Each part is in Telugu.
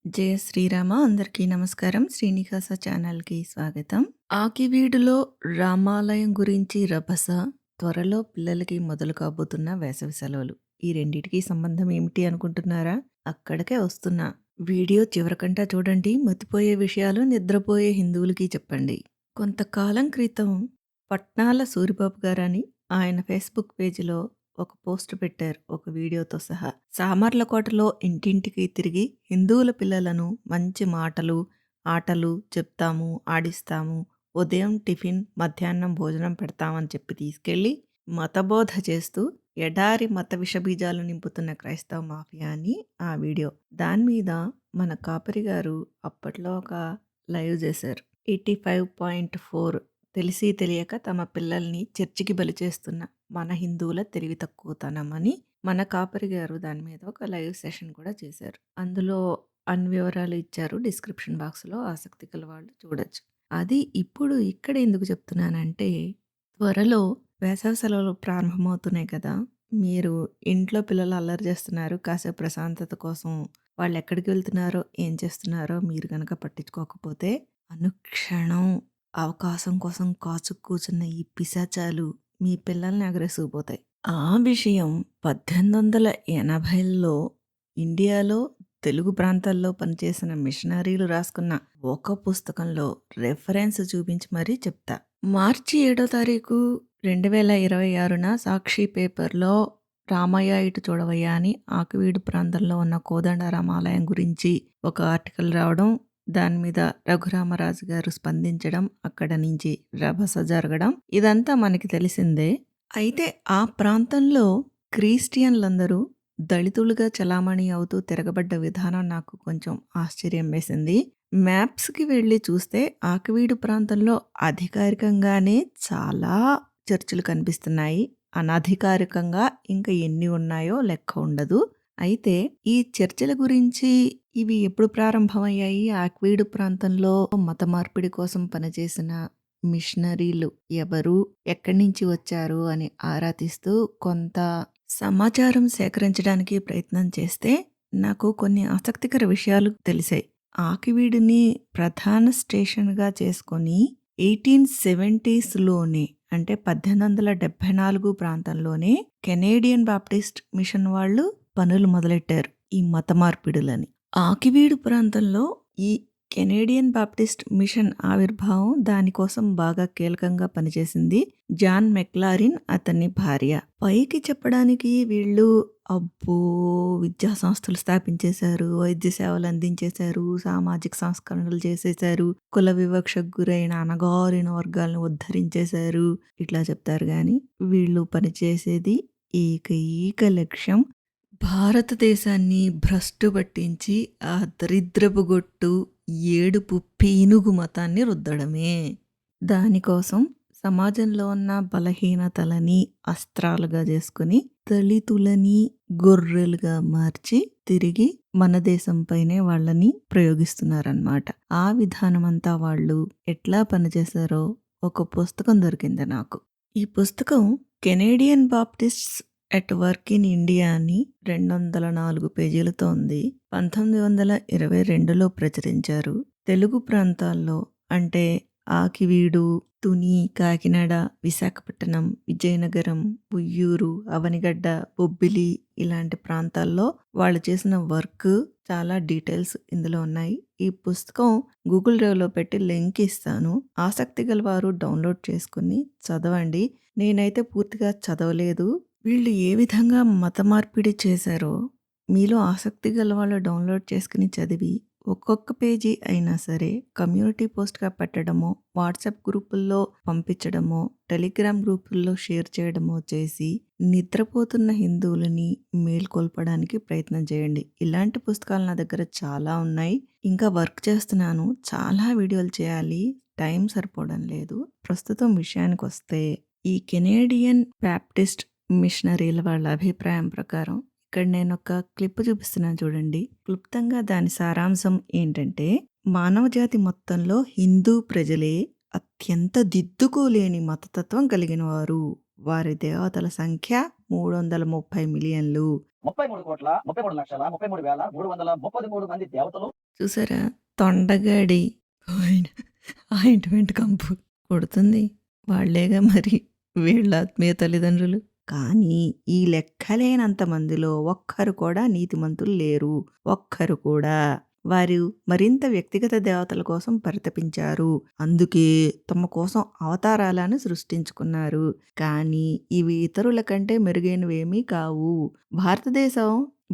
జయ శ్రీరామ అందరికీ నమస్కారం. శ్రీనివాస ఛానల్‌కి స్వాగతం. ఆకివీడులో రామాలయం గురించి రభస, త్వరలో పిల్లలకి మొదలు కాబోతున్న వేసవి సెలవులు. ఈ రెండిటికి సంబంధం ఏమిటి అనుకుంటున్నారా? అక్కడికే వస్తున్నా. వీడియో చివరికంటా చూడండి. మతిపోయే విషయాలు నిద్రపోయే హిందువులకి చెప్పండి. కొంతకాలం క్రితం పట్నాల సూరిబాబు గారని ఆయన ఫేస్‌బుక్ పేజీలో ఒక పోస్ట్ పెట్టారు ఒక వీడియోతో సహా. సామర్లకోటలో ఇంటింటికి తిరిగి హిందువుల పిల్లలను మంచి మాటలు, ఆటలు చెప్తాము, ఆడిస్తాము, ఉదయం టిఫిన్, మధ్యాహ్నం భోజనం పెడతామని చెప్పి తీసుకెళ్ళి మతబోధ చేస్తూ ఎడారి మత విషబీజాలు నింపుతున్న క్రైస్తవ మాఫియా అని ఆ వీడియో. దాని మీద మన కాపరి గారు అప్పట్లో ఒక లైవ్ చేశారు. 85.4 తెలిసి తెలియక తమ పిల్లల్ని చర్చికి బలి చేస్తున్న మన హిందువుల తెలివి తక్కువతనమని మన కాపరి గారు దాని మీద ఒక లైవ్ సెషన్ కూడా చేశారు. అందులో అన్ని వివరాలు ఇచ్చారు. డిస్క్రిప్షన్ బాక్స్‌లో ఆసక్తి గల వాళ్ళు చూడొచ్చు. అది ఇప్పుడు ఇక్కడ ఎందుకు చెప్తున్నానంటే, త్వరలో వేసవి సెలవులు ప్రారంభమవుతున్నాయి కదా! మీరు ఇంట్లో పిల్లలు అల్లరి చేస్తున్నారు. కాసేపు ప్రశాంతత కోసం వాళ్ళెక్కడికి వెళ్తున్నారో, ఏం చేస్తున్నారో మీరు గనక పట్టించుకోకపోతే అనుక్షణం అవకాశం కోసం కాచుకు కూర్చున్న ఈ పిశాచాలు మీ పిల్లల్ని ఎగరేసుకుపోతాయి. ఆ విషయం 1880ల్లో ఇండియాలో తెలుగు ప్రాంతాల్లో పనిచేసిన మిషనరీలు రాసుకున్న ఒక పుస్తకంలో రెఫరెన్స్ చూపించి మరీ చెప్తా. మార్చి 7వ తారీఖు 2026న సాక్షి పేపర్లో రామయ్య ఇటు చూడవయ్యా అని ఆకివీడు ప్రాంతంలో ఉన్న కోదండరామాలయం గురించి ఒక ఆర్టికల్ రావడం, దాని మీద రఘురామరాజు గారు స్పందించడం, అక్కడ నుంచి రభస జరగడం ఇదంతా మనకి తెలిసిందే. అయితే ఆ ప్రాంతంలో క్రిస్టియన్లందరూ దళితులుగా చలామణి అవుతూ తిరగబడ్డ విధానం నాకు కొంచెం ఆశ్చర్యం వేసింది. మ్యాప్స్‌కి వెళ్ళి చూస్తే ఆకివీడు ప్రాంతంలో అధికారికంగానే చాలా చర్చిలు కనిపిస్తున్నాయి. అనధికారికంగా ఇంకా ఎన్ని ఉన్నాయో లెక్క ఉండదు. అయితే ఈ చర్చిల గురించి ఇవి ఎప్పుడు ప్రారంభమయ్యాయి? ఆకివీడు ప్రాంతంలో మత మార్పిడి కోసం పనిచేసిన మిషనరీలు ఎవరు? ఎక్కడి నుంచి వచ్చారు? అని ఆరా తీస్తూ కొంత సమాచారం సేకరించడానికి ప్రయత్నం చేస్తే నాకు కొన్ని ఆసక్తికర విషయాలు తెలిసాయి. ఆకివీడుని ప్రధాన స్టేషన్‌గా చేసుకొని 1870స్‌లోనే అంటే 1874 ప్రాంతంలోనే కెనేడియన్ బాప్టిస్ట్ మిషన్ వాళ్ళు పనులు మొదలెట్టారు ఈ మత మార్పిడులని. ఆకివీడు ప్రాంతంలో ఈ కెనేడియన్ బాప్టిస్ట్ మిషన్ ఆవిర్భావం దానికోసం బాగా కీలకంగా పనిచేసింది జాన్ మెక్లారిన్ అతని భార్య. పైకి చెప్పడానికి వీళ్ళు అబ్బో విద్యా సంస్థలు స్థాపించేశారు, వైద్య సేవలు అందించేశారు, సామాజిక సంస్కరణలు చేసేశారు, కుల వివక్షకు గురైన అణగారిన వర్గాలను ఉద్ధరించేశారు ఇట్లా చెప్తారు. కానీ వీళ్ళు పనిచేసేది ఏకైక లక్ష్యం భారతదేశాన్ని భ్రష్టు పట్టించి ఆ దరిద్రపు గొట్టు ఏడుపు పీనుగు మతాన్ని రుద్దడమే. దానికోసం సమాజంలో ఉన్న బలహీనతలని అస్త్రాలుగా చేసుకుని దళితులని గొర్రెలుగా మార్చి తిరిగి మన దేశంపైనే వాళ్ళని ప్రయోగిస్తున్నారన్నమాట. ఆ విధానమంతా వాళ్ళు ఎట్లా పనిచేశారో ఒక పుస్తకం దొరికింది నాకు. ఈ పుస్తకం Canadian Baptists at work in India అని 204 పేజీలతో ఉంది. 1922లో ప్రచురించారు. తెలుగు ప్రాంతాల్లో అంటే ఆకివీడు, తుని, కాకినాడ, విశాఖపట్నం, విజయనగరం, ఉయ్యూరు, అవనిగడ్డ, బొబ్బిలి ఇలాంటి ప్రాంతాల్లో వాళ్ళు చేసిన వర్క్ చాలా డీటెయిల్స్ ఇందులో ఉన్నాయి. ఈ పుస్తకం గూగుల్ డ్రైవ్‌లో పెట్టి లింక్ ఇస్తాను. ఆసక్తి గల వారు డౌన్లోడ్ చేసుకుని చదవండి. నేనైతే పూర్తిగా చదవలేదు. వీళ్ళు ఏ విధంగా మత మార్పిడి చేశారో మీలో ఆసక్తి గల వాళ్ళు డౌన్లోడ్ చేసుకుని చదివి ఒక్కొక్క పేజీ అయినా సరే కమ్యూనిటీ పోస్ట్‌గా పెట్టడమో, వాట్సాప్ గ్రూపుల్లో పంపించడమో, టెలిగ్రామ్ గ్రూపుల్లో షేర్ చేయడమో చేసి నిద్రపోతున్న హిందువులని మేల్కొల్పడానికి ప్రయత్నం చేయండి. ఇలాంటి పుస్తకాలు నా దగ్గర చాలా ఉన్నాయి. ఇంకా వర్క్ చేస్తున్నాను. చాలా వీడియోలు చేయాలి. టైం సరిపోవడం లేదు. ప్రస్తుతం విషయానికొస్తే ఈ కెనేడియన్ బాప్టిస్ట్ మిషనరీల వాళ్ళ అభిప్రాయం ప్రకారం ఇక్కడ నేను ఒక క్లిప్ చూపిస్తున్నాను చూడండి. క్లుప్తంగా దాని సారాంశం ఏంటంటే, మానవ జాతి మొత్తంలో హిందూ ప్రజలే అత్యంత దిద్దుకోలేని మతతత్వం కలిగిన వారు. వారి దేవతల సంఖ్య 330 మిలియన్లు. 33,33,33,333 చూసారా? తొండగాడి ఆయిన్ ఆయింట్‌మెంట్ కంపు కొడుతుంది. వాళ్ళేగా మరి వీళ్ళ ఆత్మీయ తల్లిదండ్రులు. కానీ ఈ లెక్కలేనంత మందిలో ఒక్కరు కూడా నీతిమంతులు లేరు. ఒక్కరు కూడా. వారు మరింత వ్యక్తిగత దేవతల కోసం పరితపించారు. అందుకే తమ కోసం అవతారాలను సృష్టించుకున్నారు. కానీ ఇవి ఇతరుల కంటే మెరుగైనవేమీ కావు.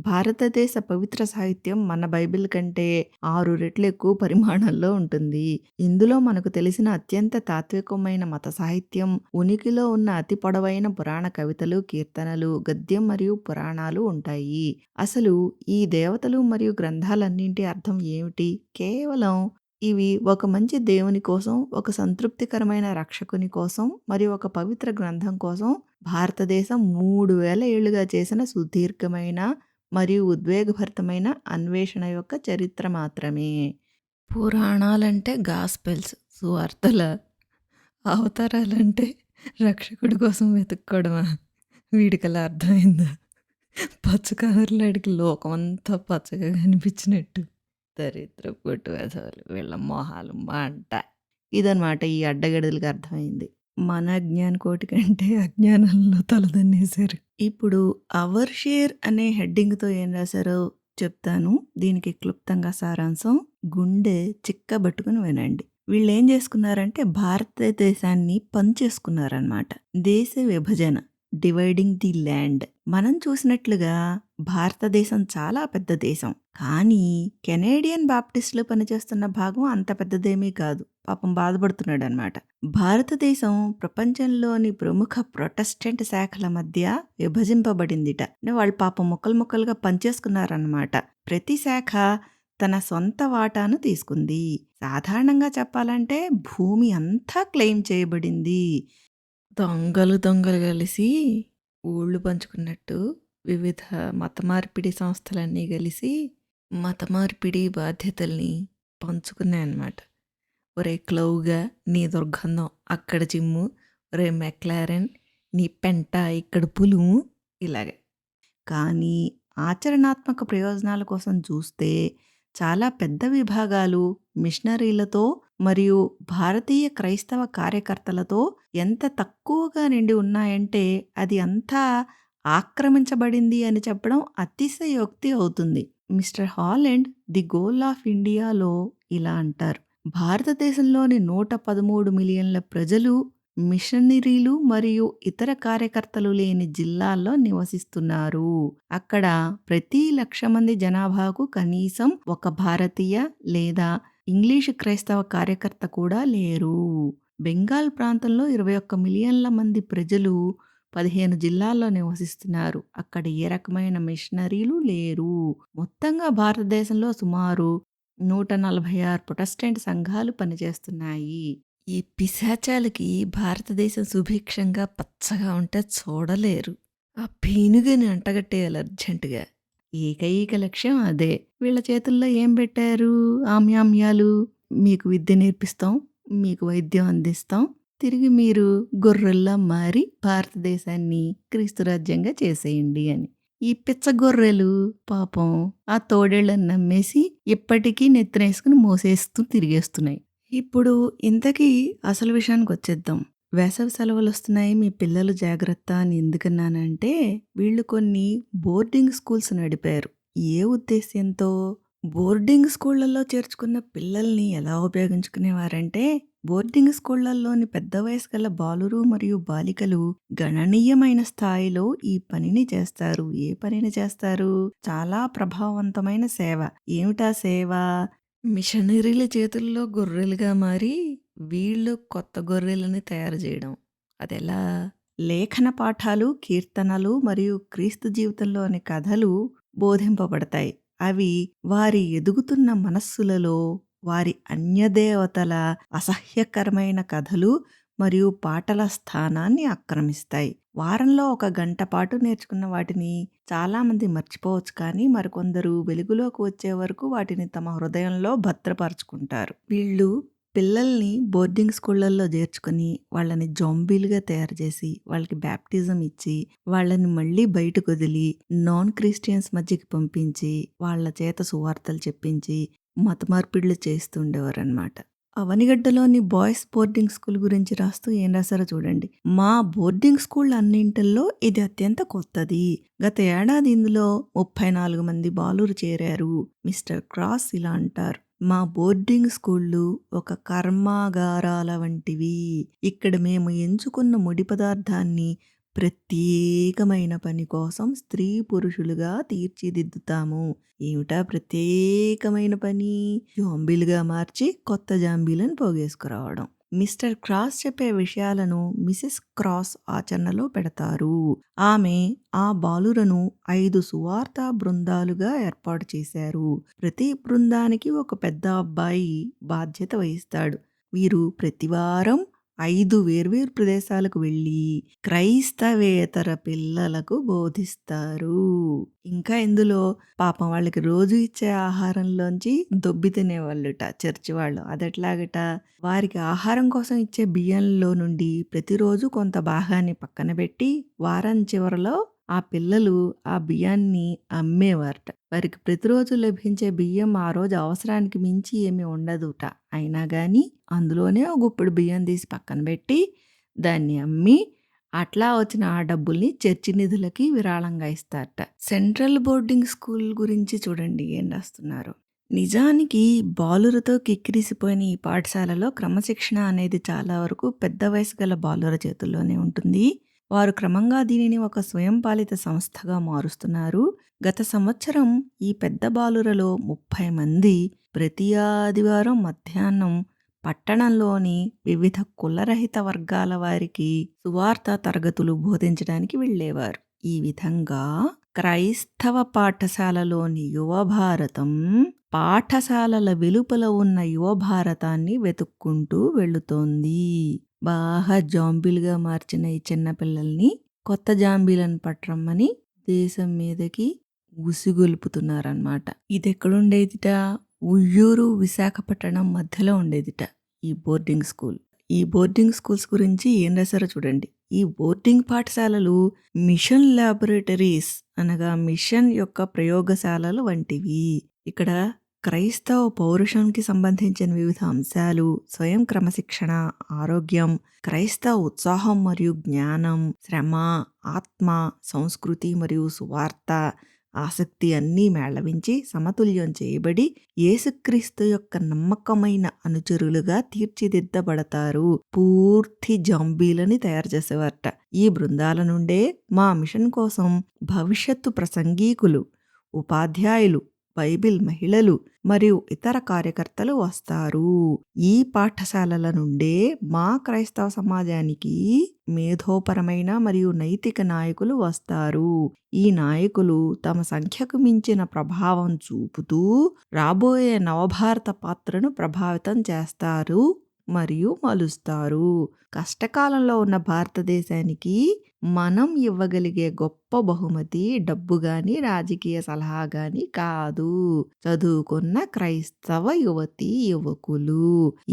భారతదేశ పవిత్ర సాహిత్యం మన బైబిల్ కంటే 6 రెట్లు ఎక్కువ పరిమాణంలో ఉంటుంది. ఇందులో మనకు తెలిసిన అత్యంత తాత్వికమైన మత సాహిత్యం, ఉనికిలో ఉన్న అతి పొడవైన పురాణ కవితలు, కీర్తనలు, గద్యం మరియు పురాణాలు ఉంటాయి. అసలు ఈ దేవతలు మరియు గ్రంథాలన్నింటి అర్థం ఏమిటి? కేవలం ఇవి ఒక మంచి దేవుని కోసం, ఒక సంతృప్తికరమైన రక్షకుని కోసం మరియు ఒక పవిత్ర గ్రంథం కోసం భారతదేశం 3000 ఏళ్లుగా చేసిన సుదీర్ఘమైన మరియు ఉద్వేగభరితమైన అన్వేషణ యొక్క చరిత్ర మాత్రమే. పురాణాలంటే గాస్పెల్స్, సువార్తల. అవతారాలంటే రక్షకుడి కోసం వెతుక్కోవడమా? వీడికలా అర్థమైందా? పచ్చ కవర్లాడికి లోకమంతా పచ్చగా కనిపించినట్టు. దరిద్ర పొట్టు వెధవలు, వీళ్ళ మొహాలు మంట. ఇదనమాట ఈ అడ్డగడులకు అర్థమైంది. మన అజ్ఞానకోటి కంటే అజ్ఞానంలో తలదన్నేశారు. ఇప్పుడు అవర్ షేర్ అనే హెడ్డింగ్తో ఏం రాశారో చెప్తాను. దీనికి క్లుప్తంగా సారాంశం గుండె చిక్కబట్టుకుని వినండి. వీళ్ళు ఏం చేసుకున్నారంటే భారతదేశాన్ని పంచేసుకున్నారనమాట. దేశ విభజన, డివైడింగ్ ది ల్యాండ్. మనం చూసినట్లుగా భారతదేశం చాలా పెద్ద దేశం. కానీ కెనేడియన్ బాప్టిస్టులు పనిచేస్తున్న భాగం అంత పెద్దదేమీ కాదు. పాపం బాధపడుతున్నాడు అనమాట. భారతదేశం ప్రపంచంలోని ప్రముఖ ప్రొటెస్టెంట్ శాఖల మధ్య విభజింపబడిందిట. వాళ్ళు పాపం ముక్కలు ముక్కలుగా పనిచేసుకున్నారన్నమాట. ప్రతి శాఖ తన సొంత వాటాను తీసుకుంది. సాధారణంగా చెప్పాలంటే భూమి అంతా క్లెయిమ్ చేయబడింది. దొంగలు కలిసి ఊళ్ళు పంచుకున్నట్టు వివిధ మత మార్పిడి సంస్థలన్నీ కలిసి మత మార్పిడి బాధ్యతల్ని పంచుకున్నాయన్నమాట. ఒరే క్లౌగా నీ దుర్గంధం అక్కడ చిమ్ము, ఒరే మెక్లారెన్ నీ పెంట ఇక్కడ పులుము, ఇలాగే. కానీ ఆచరణాత్మక ప్రయోజనాల కోసం చూస్తే చాలా పెద్ద విభాగాలు మిషనరీలతో మరియు భారతీయ క్రైస్తవ కార్యకర్తలతో ఎంత తక్కువగా నిండి ఉన్నాయంటే అది అంతా ఆక్రమించబడింది అని చెప్పడం అతిశయోక్తి అవుతుంది. Mister Holland the goal of ఇండియాలో ఇలా అంటారు: భారతదేశంలోని 113 మిలియన్ల ప్రజలు మిషనరీలు మరియు ఇతర కార్యకర్తలు లేని జిల్లాల్లో నివసిస్తున్నారు. అక్కడ ప్రతి 1,00,000 మంది జనాభాకు కనీసం ఒక భారతీయ లేదా ఇంగ్లీషు క్రైస్తవ కార్యకర్త కూడా లేరు. బెంగాల్ ప్రాంతంలో 21 మిలియన్ల మంది ప్రజలు 15 జిల్లాల్లో నివసిస్తున్నారు. అక్కడ ఏ రకమైన మిషనరీలు లేరు. మొత్తంగా భారతదేశంలో సుమారు 146 ప్రొటెస్టెంట్ సంఘాలు పనిచేస్తున్నాయి. ఈ పిశాచాలకి భారతదేశం సుభిక్షంగా పచ్చగా ఉంటే చూడలేరు. ఆ పీనుగని అంటగట్టేయాలి అర్జెంటుగా. ఏకైక లక్ష్యం అదే. వీళ్ళ చేతుల్లో ఏం పెట్టారు? ఆమ్యామ్యాలు. మీకు విద్య నేర్పిస్తాం, మీకు వైద్యం అందిస్తాం, తిరిగి మీరు గొర్రెల్లా మారి భారతదేశాన్ని క్రీస్తు రాజ్యంగా చేసేయండి అని. ఈ పిచ్చగొర్రెలు పాపం ఆ తోడేళ్లను నమ్మేసి ఇప్పటికీ నెత్తినేసుకుని మోసేస్తూ తిరిగేస్తున్నాయి. ఇప్పుడు ఇంతకీ అసలు విషయానికి వచ్చేద్దాం. వేసవి సెలవులు వస్తున్నాయి, మీ పిల్లలు జాగ్రత్త అని ఎందుకన్నానంటే వీళ్ళు కొన్ని బోర్డింగ్ స్కూల్స్ నడిపారు. ఏ ఉద్దేశ్యంతో? బోర్డింగ్ స్కూళ్లలో చేర్చుకున్న పిల్లల్ని ఎలా ఉపయోగించుకునేవారంటే బోర్డింగ్ స్కూళ్లలోని పెద్ద వయసు గల బాలురు మరియు బాలికలు గణనీయమైన స్థాయిలో ఈ పనిని చేస్తారు. ఏ పనిని చేస్తారు? చాలా ప్రభావవంతమైన సేవ. ఏమిటా సేవ? మిషనరీల చేతుల్లో గొర్రెలుగా మారి వీళ్ళు కొత్త గొర్రెలని తయారు చేయడం. అదెలా? లేఖన పాఠాలు, కీర్తనలు మరియు క్రీస్తు జీవితంలోని కథలు బోధింపబడతాయి. అవి వారి ఎదుగుతున్న మనస్సులలో వారి అన్యదేవతల అసహ్యకరమైన కథలు మరియు పాటల స్థానాన్ని ఆక్రమిస్తాయి. వారంలో 1 గంట పాటు నేర్చుకున్న వాటిని చాలామంది మర్చిపోవచ్చు, కానీ మరికొందరు వెలుగులోకి వచ్చే వరకు వాటిని తమ హృదయంలో భద్రపరుచుకుంటారు. వీళ్ళు పిల్లల్ని బోర్డింగ్ స్కూళ్ళల్లో చేర్చుకొని, వాళ్ళని జాంబీలుగా తయారు చేసి, వాళ్ళకి బ్యాప్టిజం ఇచ్చి, వాళ్ళని మళ్ళీ బయటకొదిలి, నాన్ క్రిస్టియన్స్ మధ్యకి పంపించి, వాళ్ళ చేత సువార్తలు చెప్పించి, మత మార్పిడులు చేస్తుండేవారనమాట. అవనిగడ్డలోని బాయ్స్ బోర్డింగ్ స్కూల్ గురించి రాస్తూ ఏం రాశారో చూడండి. మా బోర్డింగ్ స్కూల్ అన్నింటిల్లో ఇది అత్యంత కొత్తది. గత ఏడాది ఇందులో 34 మంది బాలురు చేరారు. మిస్టర్ క్రాస్ ఇలా అంటారు. మా బోర్డింగ్ స్కూళ్ళు ఒక కర్మాగారాల వంటివి. ఇక్కడ మేము ఎంచుకున్న ముడి పదార్థాన్ని ప్రత్యేకమైన పని కోసం స్త్రీ పురుషులుగా తీర్చిదిద్దుతాము. ఏమిటా ప్రత్యేకమైన పని? జాంబీలుగా మార్చి కొత్త జాంబీలను పోగేసుకురావడం. మిస్టర్ క్రాస్ చెప్పే విషయాలను మిసెస్ క్రాస్ ఆచరణలో పెడతారు. ఆమె ఆ బాలురను 5 సువార్త బృందాలుగా ఏర్పాటు చేశారు. ప్రతి బృందానికి ఒక పెద్ద అబ్బాయి బాధ్యత వహిస్తాడు. వీరు ప్రతివారం 5 వేర్వేరు ప్రదేశాలకు వెళ్ళి క్రైస్తవేతర పిల్లలకు బోధిస్తారు. ఇంకా ఇందులో పాపం వాళ్ళకి రోజు ఇచ్చే ఆహారంలోంచి దొబ్బి తినేవాళ్ళుట చర్చి వాళ్ళు. అదెట్లాగట, వారికి ఆహారం కోసం ఇచ్చే బియ్యంలో నుండి ప్రతిరోజు కొంత భాగాన్ని పక్కన పెట్టి వారం చివరలో ఆ పిల్లలు ఆ బియ్యాన్ని అమ్మేవారట. వారికి ప్రతిరోజు లభించే బియ్యం ఆ రోజు అవసరానికి మించి ఏమీ ఉండదుట. అయినా గాని అందులోనే ఒక గుప్పెడు బియ్యం తీసి పక్కన పెట్టి దాన్ని అమ్మి అట్లా వచ్చిన ఆ డబ్బుల్ని చర్చి నిధులకి విరాళంగా ఇస్తారట. సెంట్రల్ బోర్డింగ్ స్కూల్ గురించి చూడండి ఏం రాస్తున్నారు. నిజానికి బాలురతో కిక్కిరిసిపోయిన ఈ పాఠశాలలో క్రమశిక్షణ అనేది చాలా వరకు పెద్ద వయసు గల బాలుర చేతుల్లోనే ఉంటుంది. వారు క్రమంగా దీనిని ఒక స్వయం పాలిత సంస్థగా మారుస్తున్నారు. గత సంవత్సరం ఈ పెద్ద బాలురలో 30 మంది ప్రతి ఆదివారం మధ్యాహ్నం పట్టణంలోని వివిధ కులరహిత వర్గాల వారికి సువార్త తరగతులు బోధించడానికి వెళ్ళేవారు. ఈ విధంగా క్రైస్తవ పాఠశాలలోని యువ భారతం పాఠశాలల వెలుపల ఉన్న యువ భారతాన్ని వెతుక్కుంటూ వెళుతోంది. బాగా జాంబీలుగా మార్చిన ఈ చిన్నపిల్లల్ని కొత్త జాంబీలను పట్టరమ్మని దేశం మీదకి ఉసిగొల్పుతున్నారన్నమాట. ఇది ఎక్కడుండేదిట? ఉయ్యూరు విశాఖపట్నం మధ్యలో ఉండేదిట ఈ బోర్డింగ్ స్కూల్. ఈ బోర్డింగ్ స్కూల్స్ గురించి ఏం రాశారో చూడండి. ఈ బోర్డింగ్ పాఠశాలలు మిషన్ ల్యాబొరేటరీస్ అనగా మిషన్ యొక్క ప్రయోగశాలలు వంటివి. ఇక్కడ క్రైస్తవ పౌరుషంకి సంబంధించిన వివిధ అంశాలు, స్వయం క్రమశిక్షణ, ఆరోగ్యం, క్రైస్తవ ఉత్సాహం మరియు జ్ఞానం, శ్రమ, ఆత్మ, సంస్కృతి మరియు సువార్త, ఆసక్తి అన్నీ మేళవించి సమతుల్యం చేయబడి యేసుక్రీస్తు యొక్క నమ్మకమైన అనుచరులుగా తీర్చిదిద్దబడతారు. పూర్తి జాంబీలని తయారు చేసేవారట. ఈ బృందాల నుండే మా మిషన్ కోసం భవిష్యత్తు ప్రసంగీకులు, ఉపాధ్యాయులు, బైబిల్ మహిళలు మరియు ఇతర కార్యకర్తలు వస్తారు. ఈ పాఠశాలల నుండే మా క్రైస్తవ సమాజానికి మేధోపరమైన మరియు నైతిక నాయకులు వస్తారు. ఈ నాయకులు తమ సంఖ్యకు మించిన ప్రభావం చూపుతూ రాబోయే నవభారత పాత్రను ప్రభావితం చేస్తారు మరియు మలుస్తారు. కష్టకాలంలో ఉన్న భారతదేశానికి మనం ఇవ్వగలిగే గొప్ప బహుమతి డబ్బు గాని, రాజకీయ సలహా గాని కాదు. చదువుకున్న క్రైస్తవ యువతీ యువకులు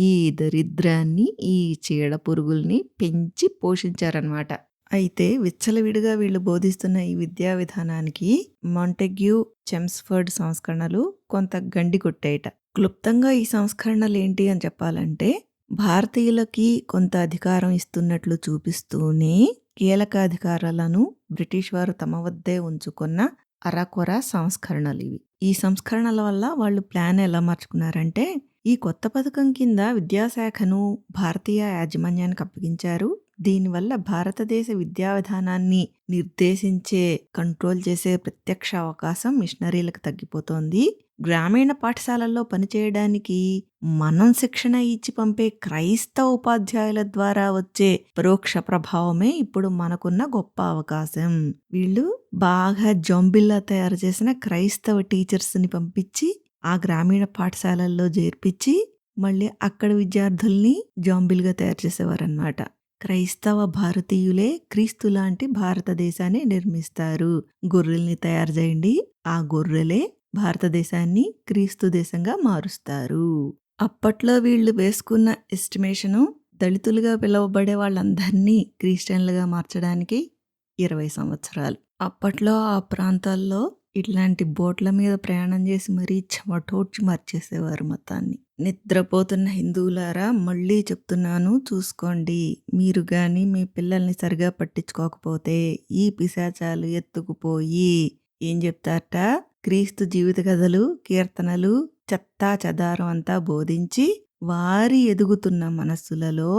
ఈ దరిద్రాన్ని, ఈ చీడ పురుగుల్ని పెంచి పోషించారనమాట. అయితే విచ్చలవిడిగా వీళ్ళు బోధిస్తున్న ఈ విద్యా విధానానికి మాంటెగ్యూ, చెమ్స్ఫర్డ్ సంస్కరణలు కొంత గండి కొట్టాయట. క్లుప్తంగా ఈ సంస్కరణలు ఏంటి అని చెప్పాలంటే, భారతీయులకి కొంత అధికారం ఇస్తున్నట్లు చూపిస్తూనే కీలక అధికారాలను బ్రిటిష్ వారు తమ వద్దే ఉంచుకున్న అరకొర సంస్కరణలు ఇవి. ఈ సంస్కరణల వల్ల వాళ్ళు ప్లాన్ ఎలా మార్చుకున్నారంటే, ఈ కొత్త పథకం కింద విద్యాశాఖను భారతీయ యాజమాన్యానికి అప్పగించారు. దీనివల్ల భారతదేశ విద్యా విధానాన్ని నిర్దేశించే, కంట్రోల్ చేసే ప్రత్యక్ష అవకాశం మిషనరీలకు తగ్గిపోతోంది. గ్రామీణ పాఠశాలల్లో పనిచేయడానికి మనం శిక్షణ ఇచ్చి పంపే క్రైస్తవ ఉపాధ్యాయుల ద్వారా వచ్చే పరోక్ష ప్రభావమే ఇప్పుడు మనకున్న గొప్ప అవకాశం. వీళ్ళు బాగా జాంబిల్లా తయారు చేసిన క్రైస్తవ టీచర్స్ని పంపించి ఆ గ్రామీణ పాఠశాలల్లో చేర్పించి మళ్ళీ అక్కడ విద్యార్థుల్ని జాంబిల్గా తయారు చేసేవారన్నమాట. క్రైస్తవ భారతీయులే క్రీస్తు లాంటి భారతదేశాన్ని నిర్మిస్తారు. గొర్రెల్ని తయారు చేయండి, ఆ గొర్రెలే భారతదేశాన్ని క్రీస్తు దేశంగా మారుస్తారు. అప్పట్లో వీళ్ళు వేసుకున్న ఎస్టిమేషను దళితులుగా పిలువబడే వాళ్ళందరినీ క్రిస్టియన్లుగా మార్చడానికి 20 సంవత్సరాలు. అప్పట్లో ఆ ప్రాంతాల్లో ఇట్లాంటి బోట్ల మీద ప్రయాణం చేసి మరీ చెమటోడ్చి మార్చేసేవారు మొత్తాన్ని. నిద్రపోతున్న హిందువులారా మళ్ళీ చెప్తున్నాను చూసుకోండి. మీరు గాని మీ పిల్లల్ని సరిగా పట్టించుకోకపోతే ఈ పిశాచాలు ఎత్తుకుపోయి ఏం చెప్తారట, క్రీస్తు జీవిత కథలు, కీర్తనలు, చెత్తా చెదారం అంతా బోధించి వారి ఎదుగుతున్న మనస్సులలో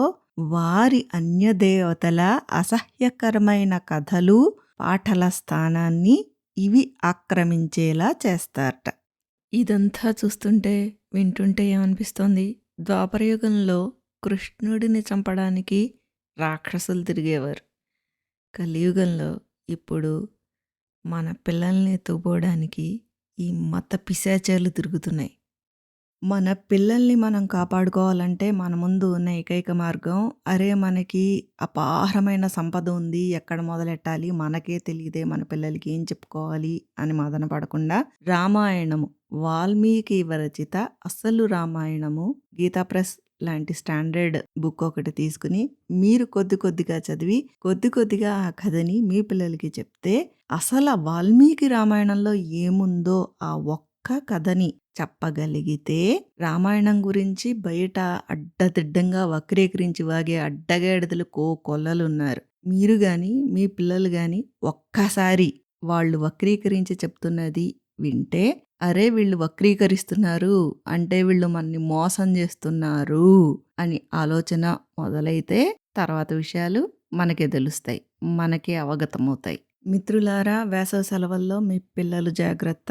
వారి అన్యదేవతల అసహ్యకరమైన కథలు, పాటల స్థానాన్ని ఇవి ఆక్రమించేలా చేస్తారట. ఇదంతా చూస్తుంటే వింటుంటే ఏమనిపిస్తోంది, ద్వాపరయుగంలో కృష్ణుడిని చంపడానికి రాక్షసులు తిరిగేవారు. కలియుగంలో ఇప్పుడు మన పిల్లల్ని ఎత్తుకుపోవడానికి ఈ మత పిశాచాలు తిరుగుతున్నాయి. మన పిల్లల్ని మనం కాపాడుకోవాలంటే మన ముందు ఉన్న ఏకైక మార్గం, అరే మనకి అపారమైన సంపద ఉంది, ఎక్కడ మొదలెట్టాలి మనకే తెలియదే మన పిల్లలకి ఏం చెప్పుకోవాలి అని మదన పడకుండా రామాయణము, వాల్మీకి విరచిత అసలు రామాయణము, గీతా ప్రెస్ లాంటి స్టాండర్డ్ బుక్ ఒకటి తీసుకుని మీరు కొద్ది కొద్దిగా చదివి కొద్ది కొద్దిగా ఆ కథని మీ పిల్లలకి చెప్తే అసలు వాల్మీకి రామాయణంలో ఏముందో ఆ ఒక్క కథని చెప్పగలిగితే రామాయణం గురించి బయట అడ్డదిడ్డంగా వక్రీకరించి వాగే అడ్డగాడిదలు కొల్లలున్నారు. మీరు గాని మీ పిల్లలు గాని ఒక్కసారి వాళ్ళు వక్రీకరించి చెప్తున్నది వింటే, అరే వీళ్ళు వక్రీకరిస్తున్నారు అంటే వీళ్ళు మనని మోసం చేస్తున్నారు అని ఆలోచన మొదలైతే తర్వాత విషయాలు మనకే తెలుస్తాయి, మనకే అవగతమవుతాయి. మిత్రులారా, వేసవి సెలవుల్లో మీ పిల్లలు జాగ్రత్త,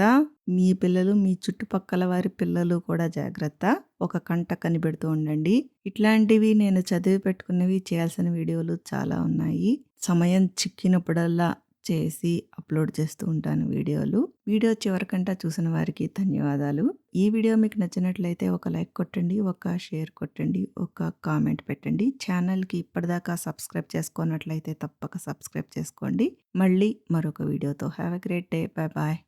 మీ పిల్లలు మీ చుట్టుపక్కల వారి పిల్లలు కూడా జాగ్రత్త. ఒక కంట కనిపెడుతూ ఉండండి. ఇట్లాంటివి నేను చదివి పెట్టుకున్నవి చేయాల్సిన వీడియోలు చాలా ఉన్నాయి. సమయం చిక్కినప్పుడల్లా చేసి అప్లోడ్ చేస్తూ ఉంటాను వీడియోలు. వీడియో చివరికంటా చూసిన వారికి ధన్యవాదాలు. ఈ వీడియో మీకు నచ్చినట్లయితే ఒక లైక్ కొట్టండి, ఒక షేర్ కొట్టండి, ఒక కామెంట్ పెట్టండి. ఛానల్కి ఇప్పటిదాకా సబ్స్క్రైబ్ చేసుకున్నట్లయితే తప్పక సబ్స్క్రైబ్ చేసుకోండి. మళ్ళీ మరొక వీడియోతో have a great day. Bye bye.